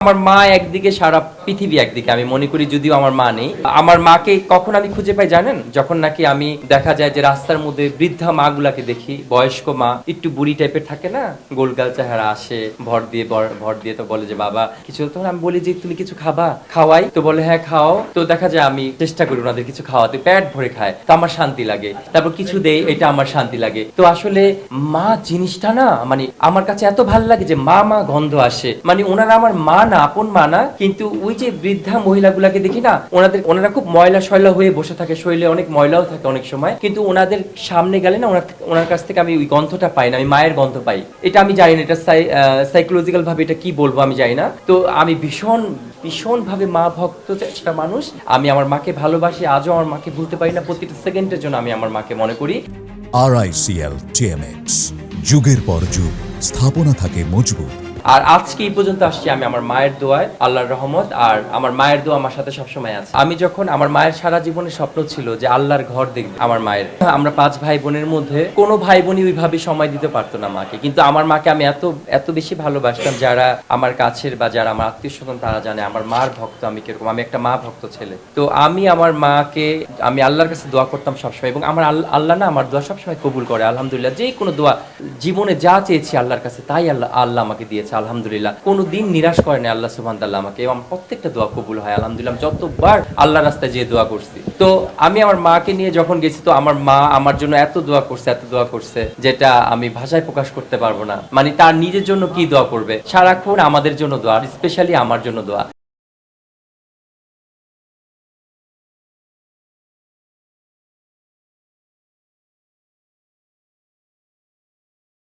আমার মা একদিকে, সারা পৃথিবী একদিকে আমি মনে করি, যদিও আমার মা নেই। আমার মাকে কখন আমি খুঁজে পাই জানেন? যখন নাকি আমি দেখা যায় যে রাস্তার মধ্যে বৃদ্ধা মা গুলাকে দেখি, বয়স্ক মা একটু বুড়ি টাইপের থাকে না, গোলগাল চেহারা, আসে ভর দিয়ে তো বলে যে বাবা কিছু, তখন আমি বলি যে তুমি কিছু খাবা, খাওয়াই তো, বলে হ্যাঁ খাও। তো দেখা যায় আমি চেষ্টা করি ওনাদের কিছু খাওয়াতে, পেট ভরে খায়, তো আমার শান্তি লাগে। তারপর কিছু দেই, এটা আমার শান্তি লাগে। তো আসলে মা জিনিসটা না, মানে আমার কাছে এত ভালো লাগে যে মা মা গন্ধ আসে, মানে ওনারা আমার মা না, আপন মা না, কিন্তু ওই যে বৃদ্ধা মহিলাগুলাকে দেখি না, ওনারা খুব ময়লা শয়লা হয়ে বসে থাকে, শরীরে অনেক ময়লাও থাকে অনেক সময়, কিন্তু ওনাদের সামনে গেলে না, ওনার কাছ থেকে আমি ওই গন্ধটা পাই না, আমি মায়ের গন্ধ পাই। এটা আমি জানি না, এটা সাইকোলজিক্যাল ভাবে এটা কি বলবো আমি জানি না। তো আমি ভীষণ ভীষণ ভাবে মা ভক্ত একটা মানুষ। আমি আমার মাকে ভালোবাসি, আজও আমার মাকে ভুলতে পারি না। প্রতিটা সেকেন্ডের জন্য আমি আমার মাকে মনে করি। RICL TMX, যুগের পর যুগ স্থাপনা থাকে মজবুত। আর আজকে এই পর্যন্ত আসছি আমি আমার মায়ের দোয়ায়, আল্লাহর রহমত, আর আমার মায়ের দোয়া আমার সাথে সবসময় আছে। আমি যখন, আমার মায়ের সারা জীবনের স্বপ্ন ছিল যে আল্লাহর ঘর দেখবে আমার মায়ের। আমরা 5 ভাই বোনের মধ্যে কোনো ভাই বোনই ওইভাবে সময় দিতে পারতো না মাকে, কিন্তু আমার মাকে আমি এত বেশি ভালোবাসতাম। যারা আমার কাছের বা যারা আমার আত্মীয় স্বজন তারা জানে আমার মার ভক্ত আমি কিরকম, আমি একটা মা ভক্ত ছেলে। তো আমি আমার মাকে, আমি আল্লাহর কাছে দোয়া করতাম সবসময়, এবং আমার আল্লাহ না আমার দোয়া সবসময় কবুল করে আলহামদুলিল্লাহ। যে কোনো দোয়া জীবনে যা চেয়েছি আল্লাহর কাছে তাই আল্লাহ আমাকে দিয়েছে আলহামদুলিল্লাহ। কোনোদিন নিরাশ করেনি আল্লাহ সুবহানাহু ওয়া তাআলা আমাকে, এবং প্রত্যেকটা দোয়া কবুল হয় আলহামদুলিল্লাহ। যতবার আল্লাহর রাস্তায় যেয়ে দোয়া করছি, তো আমি আমার মাকে নিয়ে যখন গেছি, তো আমার মা আমার জন্য এত দোয়া করছে যেটা আমি ভাষায় প্রকাশ করতে পারবো না। মানে তার নিজের জন্য কি দোয়া করবে, সারাক্ষণ আমাদের জন্য দোয়া, স্পেশালি আমার জন্য দোয়া।